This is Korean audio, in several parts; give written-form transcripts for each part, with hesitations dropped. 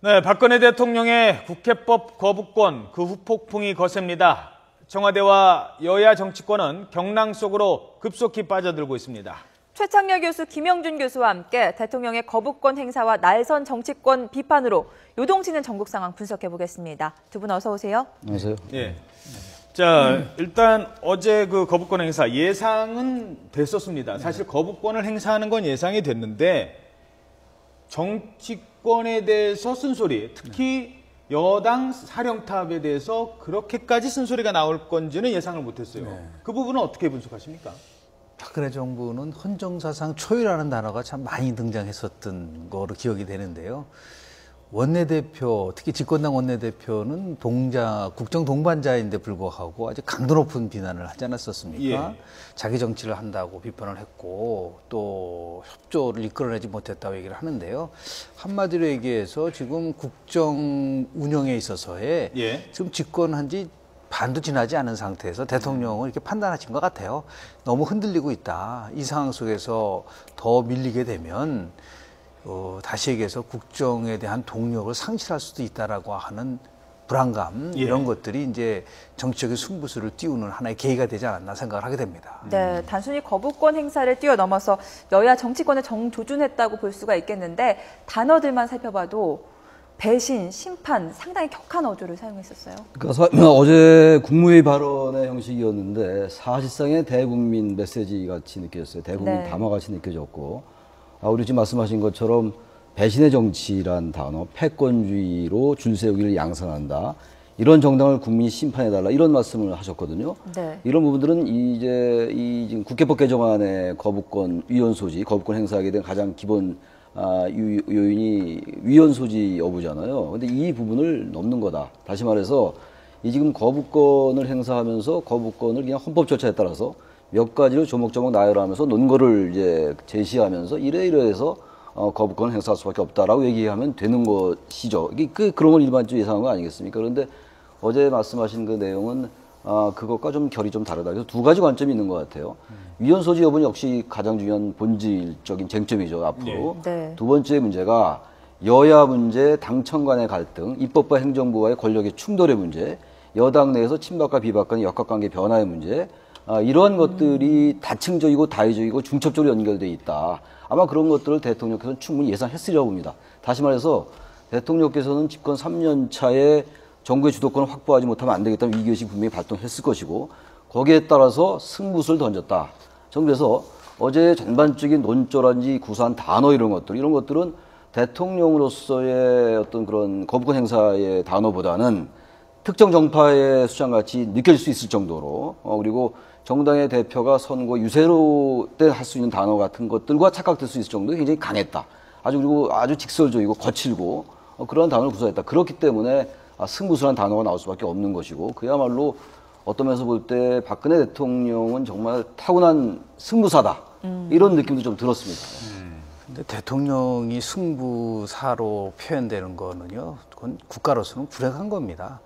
네, 박근혜 대통령의 국회법 거부권 그 후폭풍이 거셉니다. 청와대와 여야 정치권은 경랑 속으로 급속히 빠져들고 있습니다. 최창렬 교수, 김영준 교수와 함께 대통령의 거부권 행사와 날선 정치권 비판으로 요동치는 전국 상황 분석해 보겠습니다. 두 분 어서 오세요. 안녕하세요. 예. 자, 일단 어제 그 거부권 행사 예상은 됐었습니다. 사실 거부권을 행사하는 건 예상이 됐는데 정치권에 대해서 쓴소리, 특히 여당 사령탑에 대해서 그렇게까지 쓴소리가 나올 건지는 예상을 못했어요. 그 부분은 어떻게 분석하십니까? 박근혜 정부는 헌정사상 초유라는 단어가 참 많이 등장했었던 거로 기억이 되는데요. 원내대표, 특히 집권당 원내대표는 국정 동반자인데 불구하고 아주 강도 높은 비난을 하지 않았었습니까? 예. 자기 정치를 한다고 비판을 했고 또 협조를 이끌어내지 못했다고 얘기를 하는데요. 한마디로 얘기해서 지금 국정 운영에 있어서의 지금 집권한 지 반도 지나지 않은 상태에서 대통령을 이렇게 판단하신 것 같아요. 너무 흔들리고 있다. 이 상황 속에서 더 밀리게 되면 다시 얘기해서 국정에 대한 동력을 상실할 수도 있다라고 하는 불안감 이런 것들이 이제 정치적인 승부수를 띄우는 하나의 계기가 되지 않았나 생각을 하게 됩니다. 네, 단순히 거부권 행사를 뛰어넘어서 여야 정치권을 정조준했다고 볼 수가 있겠는데 단어들만 살펴봐도 배신, 심판, 상당히 격한 어조를 사용했었어요. 그러니까 어제 국무회의 발언의 형식이었는데 사실상의 대국민 메시지 같이 느껴졌어요. 대국민 담화 같이 느껴졌고, 우리 지금 말씀하신 것처럼 배신의 정치란 단어, 패권주의로 줄 세우기를 양산한다. 이런 정당을 국민이 심판해달라. 이런 말씀을 하셨거든요. 네. 이런 부분들은 이제 지금 국회법 개정안의 거부권 위헌 소지, 거부권 행사하게 된 가장 기본 요인이 위헌 소지 여부잖아요. 근데 이 부분을 넘는 거다. 다시 말해서 이 지금 거부권을 행사하면서 거부권을 그냥 헌법 절차에 따라서 몇 가지로 조목조목 나열하면서 논거를 이제 제시하면서 이래해서 거부권을 행사할 수밖에 없다라고 얘기하면 되는 것이죠. 그런 걸 일반적으로 예상한 거 아니겠습니까? 그런데 어제 말씀하신 그 내용은 그것과 좀 결이 좀 다르다. 그래서 두 가지 관점이 있는 것 같아요. 위헌 소지 여부는 역시 가장 중요한 본질적인 쟁점이죠, 앞으로. 네. 두 번째 문제가 여야 문제, 당청 간의 갈등, 입법과 행정부와의 권력의 충돌의 문제, 여당 내에서 친박과 비박 간의 역학관계 변화의 문제, 이러한 것들이 다층적이고 다의적이고 중첩적으로 연결되어 있다. 아마 그런 것들을 대통령께서는 충분히 예상했으리라고 봅니다. 다시 말해서 대통령께서는 집권 3년 차에 정부의 주도권을 확보하지 못하면 안 되겠다는 위기의식이 분명히 발동했을 것이고 거기에 따라서 승부수를 던졌다. 저는 그래서 어제 전반적인 논조라든지 구사한 단어 이런 것들은 대통령으로서의 어떤 그런 거부권 행사의 단어보다는 특정 정파의 수장같이 느껴질 수 있을 정도로 그리고 정당의 대표가 선거 유세로 때 할 수 있는 단어 같은 것들과 착각될 수 있을 정도로 굉장히 강했다. 그리고 아주 직설적이고 거칠고 그런 단어를 구사했다. 그렇기 때문에 승부수라는 단어가 나올 수밖에 없는 것이고 그야말로 어떤 면에서 볼 때 박근혜 대통령은 정말 타고난 승부사다. 이런 느낌도 좀 들었습니다. 근데 대통령이 승부사로 표현되는 거는요, 그건 국가로서는 불행한 겁니다.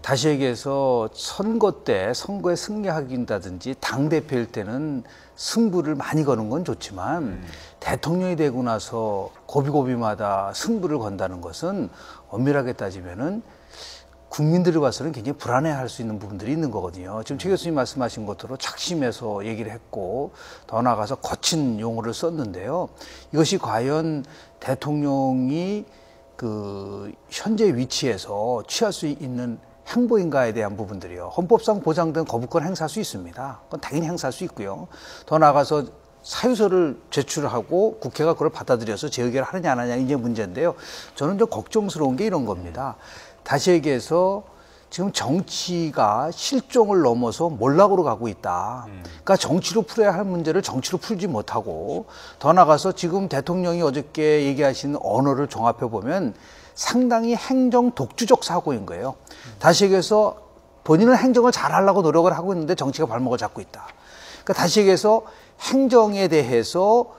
다시 얘기해서 선거 때 선거에 승리하긴다든지 당대표일 때는 승부를 많이 거는 건 좋지만 대통령이 되고 나서 고비고비마다 승부를 건다는 것은 엄밀하게 따지면은 국민들을 봐서는 굉장히 불안해할 수 있는 부분들이 있는 거거든요. 지금 최 교수님 말씀하신 것대로 착심해서 얘기를 했고 더 나아가서 거친 용어를 썼는데요. 이것이 과연 대통령이 그 현재 위치에서 취할 수 있는 행보인가에 대한 부분들이요. 헌법상 보장된 거부권 행사할 수 있습니다. 그건 당연히 행사할 수 있고요. 더 나아가서 사유서를 제출하고 국회가 그걸 받아들여서 재의결을 하느냐 안 하느냐 이게 문제인데요. 저는 좀 걱정스러운 게 이런 겁니다. 다시 얘기해서 지금 정치가 실종을 넘어서 몰락으로 가고 있다. 그러니까 정치로 풀어야 할 문제를 정치로 풀지 못하고 더 나아가서 지금 대통령이 어저께 얘기하신 언어를 종합해 보면 상당히 행정 독주적 사고인 거예요. 다시 얘기해서 본인은 행정을 잘하려고 노력을 하고 있는데 정치가 발목을 잡고 있다. 그러니까 다시 얘기해서 행정에 대해서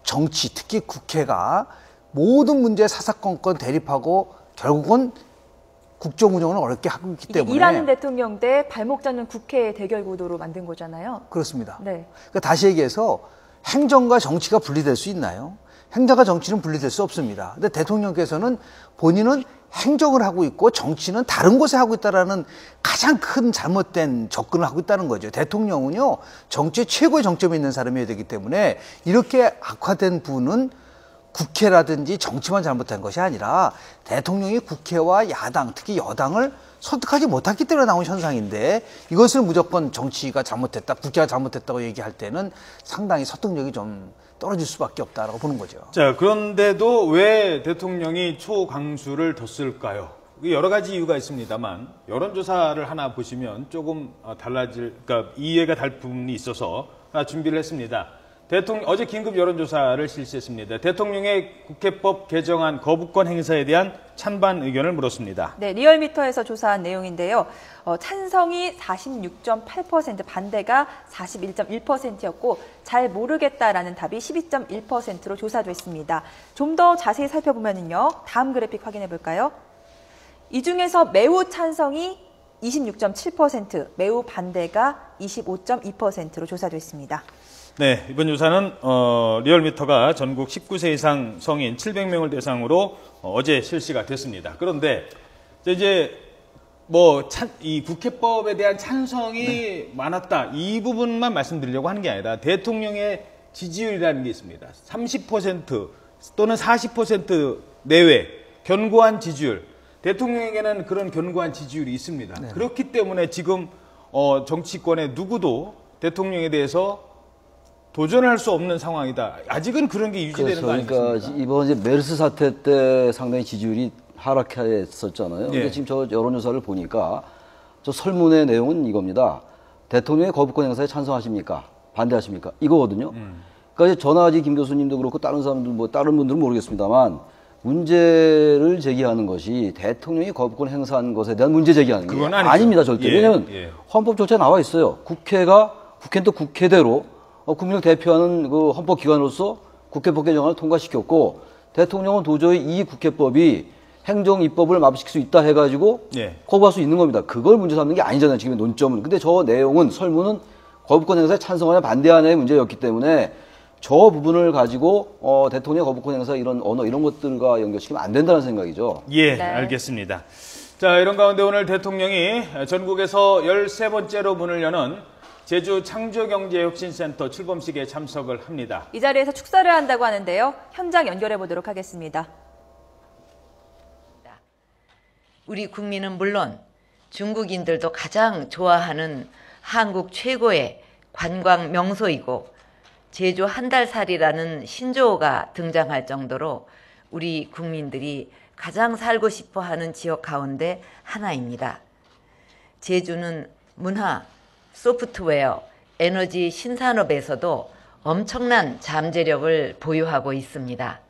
정치, 특히 국회가 모든 문제에 사사건건 대립하고 결국은 국정 운영을 어렵게 하고 있기 때문에 일하는 대통령 대 발목 잡는 국회 대결 구도로 만든 거잖아요. 그렇습니다. 네. 그러니까 다시 얘기해서 행정과 정치가 분리될 수 있나요? 행정과 정치는 분리될 수 없습니다. 근데 대통령께서는 본인은 행정을 하고 있고 정치는 다른 곳에 하고 있다라는 가장 큰 잘못된 접근을 하고 있다는 거죠. 대통령은요, 정치의 최고의 정점에 있는 사람이어야 되기 때문에 이렇게 악화된 부분은 국회라든지 정치만 잘못한 것이 아니라 대통령이 국회와 야당, 특히 여당을 설득하지 못했기 때문에 나온 현상인데, 이것을 무조건 정치가 잘못했다, 국회가 잘못했다고 얘기할 때는 상당히 설득력이 좀 떨어질 수밖에 없다라고 보는 거죠. 자, 그런데도 왜 대통령이 초강수를 뒀을까요? 여러 가지 이유가 있습니다만 여론조사를 하나 보시면 조금 그러니까 이해가 달 부분이 있어서 하나 준비를 했습니다. 어제 긴급 여론조사를 실시했습니다. 대통령의 국회법 개정안 거부권 행사에 대한 찬반 의견을 물었습니다. 네, 리얼미터에서 조사한 내용인데요. 찬성이 46.8%, 반대가 41.1%였고 잘 모르겠다라는 답이 12.1%로 조사됐습니다. 좀 더 자세히 살펴보면요. 다음 그래픽 확인해 볼까요? 이 중에서 매우 찬성이 26.7%, 매우 반대가 25.2%로 조사됐습니다. 네, 이번 조사는 리얼미터가 전국 19세 이상 성인 700명을 대상으로 어제 실시가 됐습니다. 그런데 이제 이 국회법에 대한 찬성이 많았다, 이 부분만 말씀드리려고 하는 게 아니라 대통령의 지지율이라는 게 있습니다. 30% 또는 40% 내외 견고한 지지율, 대통령에게는 그런 견고한 지지율이 있습니다. 네. 그렇기 때문에 지금 정치권의 누구도 대통령에 대해서 도전할 수 없는 상황이다. 아직은 그런 게 유지되는 거 아닙니까? 그러니까 이번 이제 메르스 사태 때 상당히 지지율이 하락했었잖아요. 근데 지금 저 여론조사를 보니까 저 설문의 내용은 이겁니다. 대통령의 거부권 행사에 찬성하십니까? 반대하십니까? 이거거든요. 그러니까 전화지 김 교수님도 그렇고 다른 사람들 다른 분들은 모르겠습니다만 문제를 제기하는 것이 대통령이 거부권 행사한 것에 대한 문제 제기하는 게 아닙니다, 절대. 왜냐하면 헌법 조치에 나와 있어요. 국회는 또 국회대로 국민을 대표하는 그 헌법기관으로서 국회법 개정안을 통과시켰고, 대통령은 도저히 이 국회법이 행정 입법을 마비시킬 수 있다 해가지고 거부할 수 있는 겁니다. 그걸 문제 삼는 게 아니잖아요, 지금의 논점은. 근데 저 내용은, 설문은 거부권 행사에 찬성하냐 반대하냐의 문제였기 때문에 저 부분을 가지고 대통령 거부권 행사 이런 언어 이런 것들과 연결시키면 안 된다는 생각이죠. 예, 네. 알겠습니다. 자, 이런 가운데 오늘 대통령이 전국에서 13번째로 문을 여는 제주 창조경제혁신센터 출범식에 참석을 합니다. 이 자리에서 축사를 한다고 하는데요. 현장 연결해 보도록 하겠습니다. 우리 국민은 물론 중국인들도 가장 좋아하는 한국 최고의 관광 명소이고, 제주 한 달살이라는 신조어가 등장할 정도로 우리 국민들이 가장 살고 싶어 하는 지역 가운데 하나입니다. 제주는 문화, 소프트웨어, 에너지 신산업에서도 엄청난 잠재력을 보유하고 있습니다.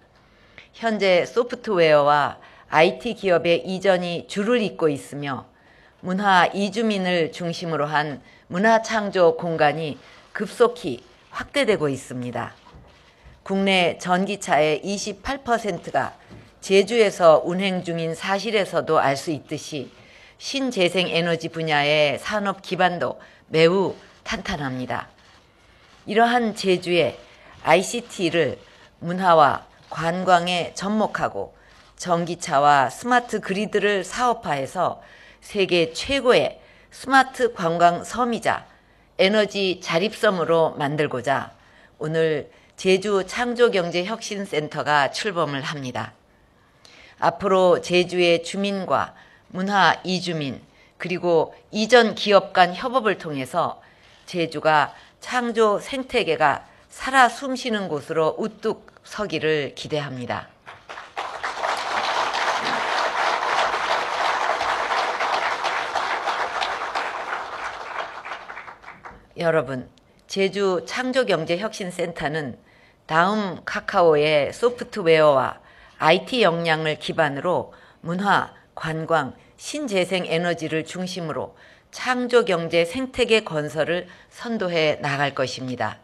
현재 소프트웨어와 IT 기업의 이전이 줄을 잇고 있으며 문화 이주민을 중심으로 한 문화창조 공간이 급속히 확대되고 있습니다. 국내 전기차의 28%가 제주에서 운행 중인 사실에서도 알 수 있듯이 신재생에너지 분야의 산업 기반도 매우 탄탄합니다. 이러한 제주에 ICT를 문화와 관광에 접목하고 전기차와 스마트 그리드를 사업화해서 세계 최고의 스마트 관광 섬이자 에너지 자립섬으로 만들고자 오늘 제주 창조경제혁신센터가 출범을 합니다. 앞으로 제주의 주민과 문화 이주민 그리고 이전 기업 간 협업을 통해서 제주가 창조 생태계가 살아 숨쉬는 곳으로 우뚝 서기를 기대합니다. 여러분, 제주 창조경제혁신센터는 다음 카카오의 소프트웨어와 IT 역량을 기반으로 문화, 관광, 신재생 에너지를 중심으로 창조경제 생태계 건설을 선도해 나갈 것입니다.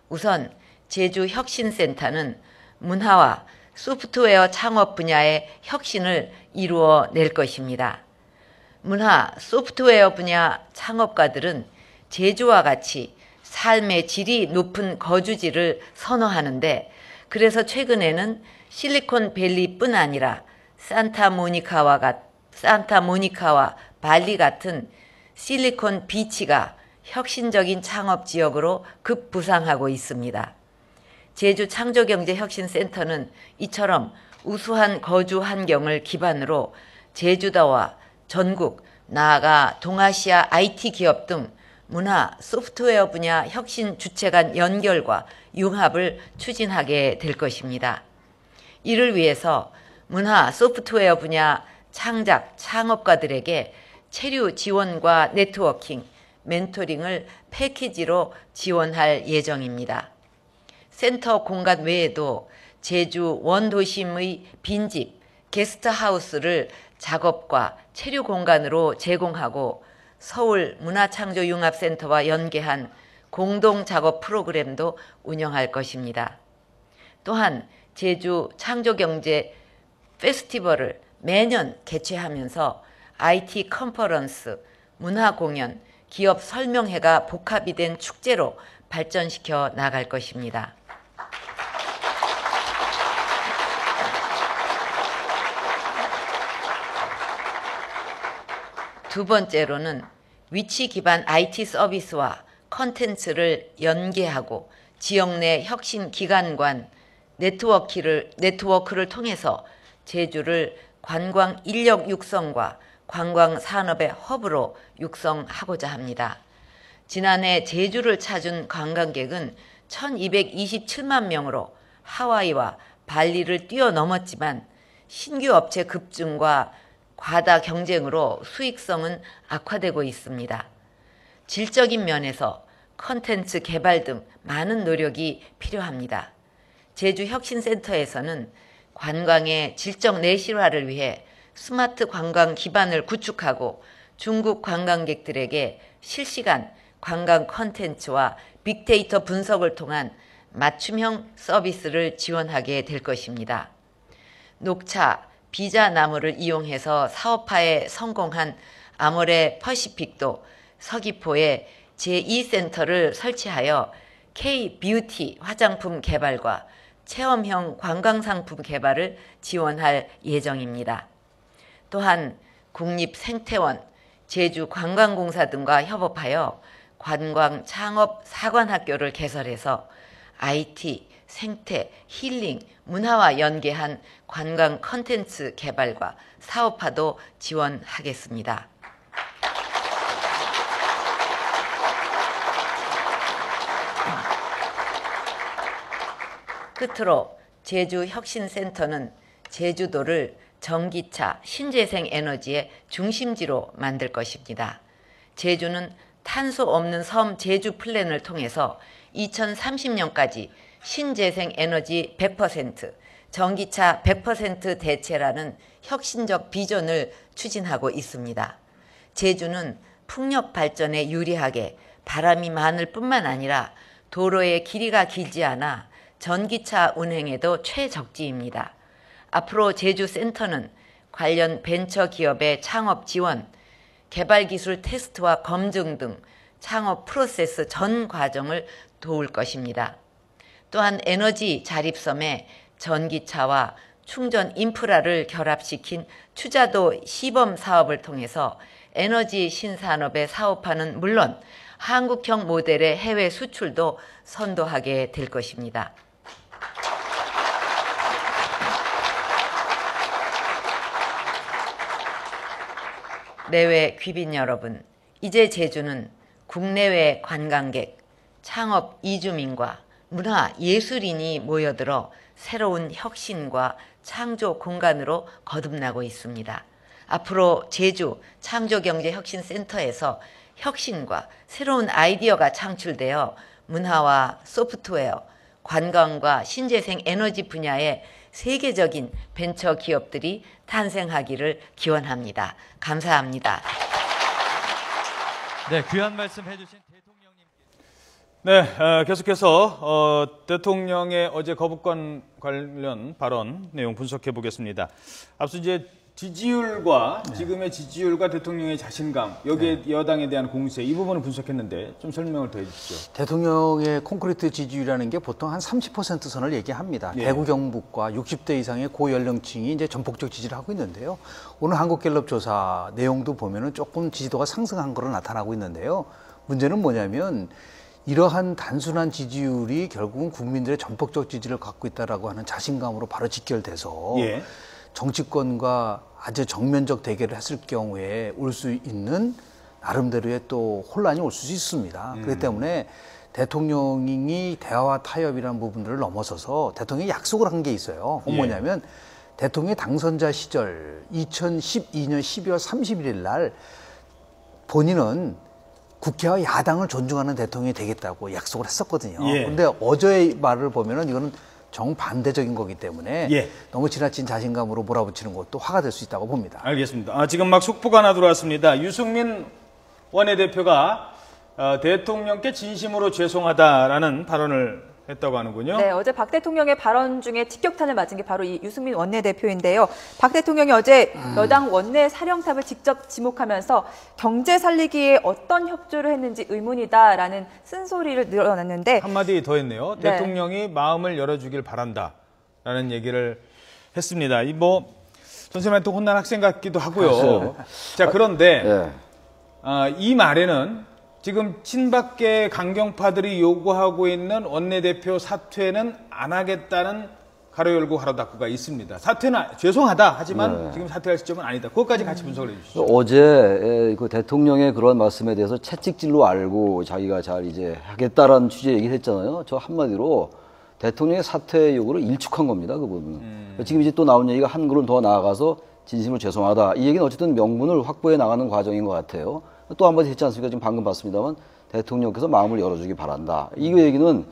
우선 제주혁신센터는 문화와 소프트웨어 창업 분야의 혁신을 이루어 낼 것입니다. 문화, 소프트웨어 분야 창업가들은 제주와 같이 삶의 질이 높은 거주지를 선호하는데 그래서 최근에는 실리콘밸리뿐 아니라 산타모니카와 발리 같은 실리콘 비치가 혁신적인 창업 지역으로 급부상하고 있습니다. 제주 창조경제혁신센터는 이처럼 우수한 거주 환경을 기반으로 제주도와 전국, 나아가 동아시아 IT 기업 등 문화, 소프트웨어 분야 혁신 주체 간 연결과 융합을 추진하게 될 것입니다. 이를 위해서 문화, 소프트웨어 분야 창작, 창업가들에게 체류 지원과 네트워킹, 멘토링을 패키지로 지원할 예정입니다. 센터 공간 외에도 제주 원도심의 빈집, 게스트하우스를 작업과 체류 공간으로 제공하고 서울 문화창조융합센터와 연계한 공동작업 프로그램도 운영할 것입니다. 또한 제주 창조경제 페스티벌을 매년 개최하면서 IT 컨퍼런스, 문화공연, 기업 설명회가 복합이 된 축제로 발전시켜 나갈 것입니다. 두 번째로는 위치 기반 IT 서비스와 컨텐츠를 연계하고 지역 내 혁신 기관간 네트워크를 통해서 제주를 관광 인력 육성과 관광 산업의 허브로 육성하고자 합니다. 지난해 제주를 찾은 관광객은 1227만 명으로 하와이와 발리를 뛰어넘었지만 신규 업체 급증과 과다 경쟁으로 수익성은 악화되고 있습니다. 질적인 면에서 컨텐츠 개발 등 많은 노력이 필요합니다. 제주혁신센터에서는 관광의 질적 내실화를 위해 스마트 관광 기반을 구축하고 중국 관광객들에게 실시간 관광 컨텐츠와 빅데이터 분석을 통한 맞춤형 서비스를 지원하게 될 것입니다. 녹차, 비자나무를 이용해서 사업화에 성공한 아모레 퍼시픽도 서귀포에 제2센터를 설치하여 K-뷰티 화장품 개발과 체험형 관광상품 개발을 지원할 예정입니다. 또한 국립생태원, 제주관광공사 등과 협업하여 관광 창업 사관학교를 개설해서 IT, 생태, 힐링, 문화와 연계한 관광 컨텐츠 개발과 사업화도 지원하겠습니다. 끝으로 제주혁신센터는 제주도를 전기차, 신재생 에너지의 중심지로 만들 것입니다. 제주는 탄소 없는 섬 제주 플랜을 통해서 2030년까지 신재생 에너지 100%, 전기차 100% 대체라는 혁신적 비전을 추진하고 있습니다. 제주는 풍력 발전에 유리하게 바람이 많을 뿐만 아니라 도로의 길이가 길지 않아 전기차 운행에도 최적지입니다. 앞으로 제주센터는 관련 벤처 기업의 창업 지원, 개발기술 테스트와 검증 등 창업 프로세스 전 과정을 도울 것입니다. 또한 에너지 자립섬에 전기차와 충전 인프라를 결합시킨 추자도 시범 사업을 통해서 에너지 신산업의 사업화는 물론 한국형 모델의 해외 수출도 선도하게 될 것입니다. 내외 귀빈 여러분, 이제 제주는 국내외 관광객, 창업 이주민과 문화 예술인이 모여들어 새로운 혁신과 창조 공간으로 거듭나고 있습니다. 앞으로 제주 창조경제혁신센터에서 혁신과 새로운 아이디어가 창출되어 문화와 소프트웨어, 관광과 신재생 에너지 분야의 세계적인 벤처 기업들이 탄생하기를 기원합니다. 감사합니다. 네, 귀한 말씀 해주신 대통령님. 네, 계속해서 대통령의 어제 거부권 관련 발언 내용 분석해 보겠습니다. 앞서 이제 지지율과 지금의 지지율과 대통령의 자신감, 여기에 여당에 대한 공세 이 부분을 분석했는데 좀 설명을 더 해주시죠. 대통령의 콘크리트 지지율이라는 게 보통 한 30% 선을 얘기합니다. 예. 대구 경북과 60대 이상의 고연령층이 이제 전폭적 지지를 하고 있는데요. 오늘 한국갤럽 조사 내용도 보면은 조금 지지도가 상승한 거로 나타나고 있는데요. 문제는 뭐냐면 이러한 단순한 지지율이 결국은 국민들의 전폭적 지지를 갖고 있다라고 하는 자신감으로 바로 직결돼서 예. 정치권과 아주 정면적 대결을 했을 경우에 올 수 있는 나름대로의 또 혼란이 올 수 있습니다. 그렇기 때문에 대통령이 대화와 타협이라는 부분들을 넘어서서 대통령이 약속을 한 게 있어요. 그건 뭐냐면 대통령이 당선자 시절 2012년 12월 31일 날 본인은 국회와 야당을 존중하는 대통령이 되겠다고 약속을 했었거든요. 예. 그런데 어제의 말을 보면은 이거는 정반대적인 거기 때문에 예. 너무 지나친 자신감으로 몰아붙이는 것도 화가 될 수 있다고 봅니다. 알겠습니다. 지금 막 속보가 하나 들어왔습니다. 유승민 원내대표가 대통령께 진심으로 죄송하다라는 발언을 했다고 하는군요. 네, 어제 박 대통령의 발언 중에 직격탄을 맞은 게 바로 이 유승민 원내대표인데요. 박 대통령이 어제 여당 원내 사령탑을 직접 지목하면서 경제 살리기에 어떤 협조를 했는지 의문이다라는 쓴소리를 늘어놨는데 한마디 더 했네요. 네. 대통령이 마음을 열어주길 바란다라는 얘기를 했습니다. 이 뭐 선생님한테 혼난 학생 같기도 하고요. 자, 그런데 예. 이 말에는 지금 친박계 강경파들이 요구하고 있는 원내대표 사퇴는 안 하겠다는 가로 열고 가로 닫고가 있습니다. 사퇴는 죄송하다 하지만 지금 사퇴할 시점은 아니다. 그것까지 같이 분석을 해주시죠. 어제 그 대통령의 그런 말씀에 대해서 채찍질로 알고 자기가 잘 이제 하겠다라는 취지의 얘기를 했잖아요. 저 한마디로 대통령의 사퇴 요구를 일축한 겁니다. 그 부분은. 지금 이제 또 나온 얘기가 한 걸음 더 나아가서 진심으로 죄송하다. 이 얘기는 어쨌든 명분을 확보해 나가는 과정인 것 같아요. 또 한 번 했지 않습니까? 지금 방금 봤습니다만 대통령께서 마음을 열어주기 바란다. 이 얘기는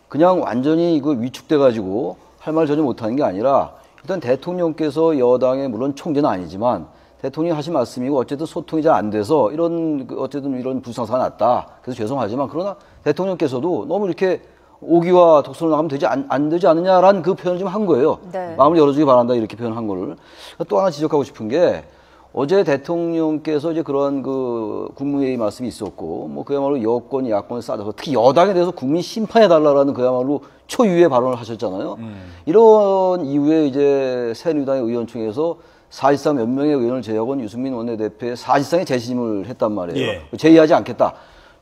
그냥 완전히 이거 위축돼가지고 할 말 전혀 못하는 게 아니라 일단 대통령께서 여당의 물론 총재는 아니지만 대통령이 하신 말씀이고 어쨌든 소통이 잘 안 돼서 이런 어쨌든 이런 불상사가 났다. 그래서 죄송하지만 그러나 대통령께서도 너무 이렇게 오기와 독선을 나가면 안 되지 않느냐라는 그 표현을 좀 한 거예요. 네. 마음을 열어주기 바란다 이렇게 표현한 거를. 또 하나 지적하고 싶은 게 어제 대통령께서 이제 그런 그 국무회의 말씀이 있었고, 뭐 그야말로 여권, 야권을 싸져서 특히 여당에 대해서 국민 심판해달라는 그야말로 초유의 발언을 하셨잖아요. 이런 이후에 이제 새누리당의 의원총회에서 사실상 몇 명의 의원을 제외하고는 유승민 원내대표의 사실상의 재심을 했단 말이에요. 예. 제의하지 않겠다.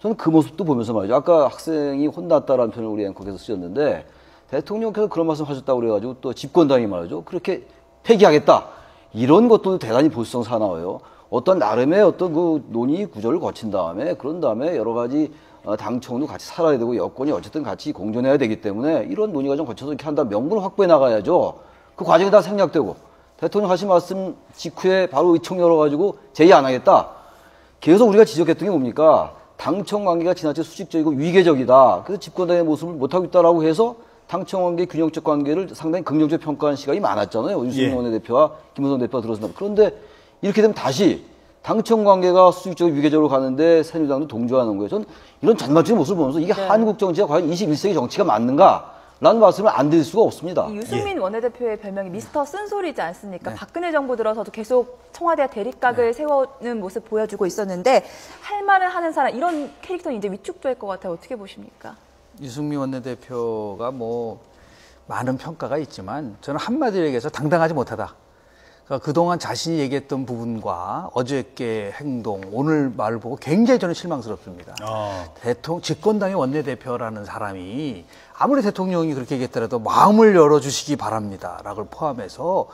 저는 그 모습도 보면서 말이죠. 아까 학생이 혼났다라는 표현을 우리 앵커께서 쓰셨는데 대통령께서 그런 말씀 하셨다고 그래가지고 또 집권당이 말이죠. 그렇게 폐기하겠다. 이런 것도 대단히 보수성 사나워요. 어떤 나름의 어떤 그 논의 구조를 거친 다음에 그런 다음에 여러 가지 당청도 같이 살아야 되고 여권이 어쨌든 같이 공존해야 되기 때문에 이런 논의 과정 거쳐서 이렇게 한다 명분을 확보해 나가야죠. 그 과정이 다 생략되고 대통령 하신 말씀 직후에 바로 의총 열어가지고 제의 안 하겠다. 계속 우리가 지적했던 게 뭡니까? 당청 관계가 지나치게 수직적이고 위계적이다. 그래서 집권당의 모습을 못하고 있다라고 해서 당청 관계, 균형적 관계를 상당히 긍정적으로 평가한 시각이 많았잖아요. 유승민 원내대표와 김무성 대표가 들어선다. 그런데 이렇게 되면 다시 당청 관계가 수직적으로 위계적으로 가는데 새누리당도 동조하는 거예요. 전 이런 잔말적인 모습을 보면서 이게 한국 정치가 과연 21세기 정치가 맞는가라는 말씀을 안 드릴 수가 없습니다. 이 유승민 원내대표의 별명이 미스터 쓴소리지 않습니까? 박근혜 정부 들어서도 계속 청와대와 대립각을 세우는 모습 보여주고 있었는데 할 말을 하는 사람 이런 캐릭터는 이제 위축될 것 같아요. 어떻게 보십니까? 유승민 원내대표가 뭐 많은 평가가 있지만 저는 한마디로 얘기해서 당당하지 못하다. 그러니까 그동안 자신이 얘기했던 부분과 어저께 행동, 오늘 말을 보고 굉장히 저는 실망스럽습니다. 집권당의 원내대표라는 사람이 아무리 대통령이 그렇게 얘기했더라도 마음을 열어주시기 바랍니다. 라고 포함해서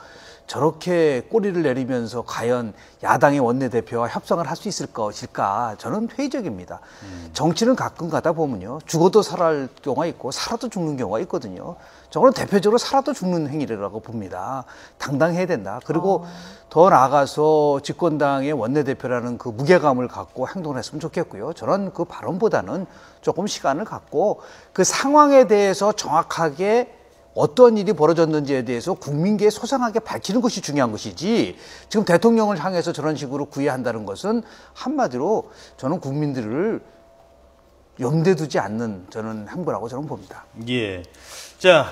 저렇게 꼬리를 내리면서 과연 야당의 원내대표와 협상을 할 수 있을 것일까? 저는 회의적입니다. 정치는 가끔 가다 보면요. 죽어도 살아날 경우가 있고 살아도 죽는 경우가 있거든요. 저거는 대표적으로 살아도 죽는 행위라고 봅니다. 당당해야 된다. 그리고 더 나아가서 집권당의 원내대표라는 그 무게감을 갖고 행동을 했으면 좋겠고요. 저는 그 발언보다는 조금 시간을 갖고 그 상황에 대해서 정확하게 어떤 일이 벌어졌는지에 대해서 국민께 소상하게 밝히는 것이 중요한 것이지 지금 대통령을 향해서 저런 식으로 구애한다는 것은 한마디로 저는 국민들을 염두에 두지 않는 저는 행보라고 저는 봅니다. 예. 자,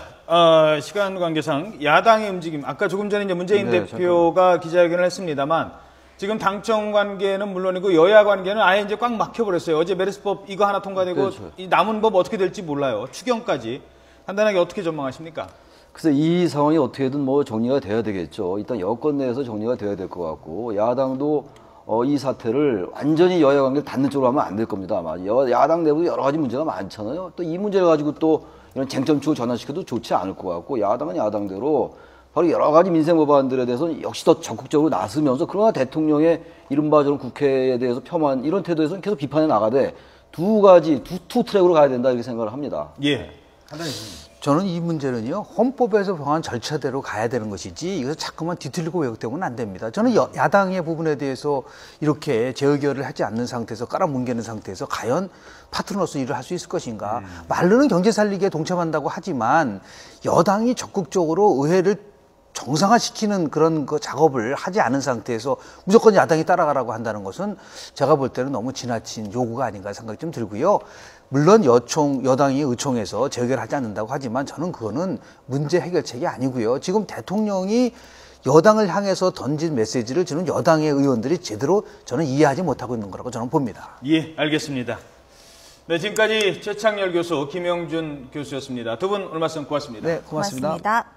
시간 관계상 야당의 움직임, 아까 조금 전에 이제 문재인 네, 대표가 기자회견을 했습니다만 지금 당청 관계는 물론이고 여야 관계는 아예 이제 꽉 막혀버렸어요. 어제 메르스법 이거 하나 통과되고 그렇죠. 이 남은 법 어떻게 될지 몰라요. 추경까지 간단하게 어떻게 전망하십니까? 글쎄 이 상황이 어떻게든 뭐 정리가 돼야 되겠죠. 일단 여권 내에서 정리가 돼야 될 것 같고 야당도 이 사태를 완전히 여야 관계를 닫는 쪽으로 하면 안 될 겁니다. 아마 야당 내부도 여러 가지 문제가 많잖아요. 또 이 문제를 가지고 또 이런 쟁점축을 전환시켜도 좋지 않을 것 같고 야당은 야당대로 바로 여러 가지 민생 법안들에 대해서는 역시 더 적극적으로 나서면서 그러나 대통령의 이른바 저런 국회에 대해서 폄하한 이런 태도에서는 계속 비판해 나가되 두 가지 투 트랙으로 가야 된다 이렇게 생각을 합니다. 예. 간단히 좀. 저는 이 문제는요, 헌법에서 정한 절차대로 가야 되는 것이지, 이것을 자꾸만 뒤틀리고 왜곡되고는 안 됩니다. 저는 야당의 부분에 대해서 이렇게 재의결을 하지 않는 상태에서 깔아뭉개는 상태에서 과연 파트너로서 일을 할 수 있을 것인가. 말로는 경제 살리기에 동참한다고 하지만 여당이 적극적으로 의회를 정상화시키는 그런 그 작업을 하지 않은 상태에서 무조건 야당이 따라가라고 한다는 것은 제가 볼 때는 너무 지나친 요구가 아닌가 생각이 좀 들고요. 물론 여당이 의총에서 재결하지 않는다고 하지만 저는 그거는 문제 해결책이 아니고요. 지금 대통령이 여당을 향해서 던진 메시지를 저는 여당의 의원들이 제대로 저는 이해하지 못하고 있는 거라고 저는 봅니다. 예, 알겠습니다. 네, 지금까지 최창렬 교수, 김영준 교수였습니다. 두 분 오늘 말씀 고맙습니다. 네, 고맙습니다. 고맙습니다.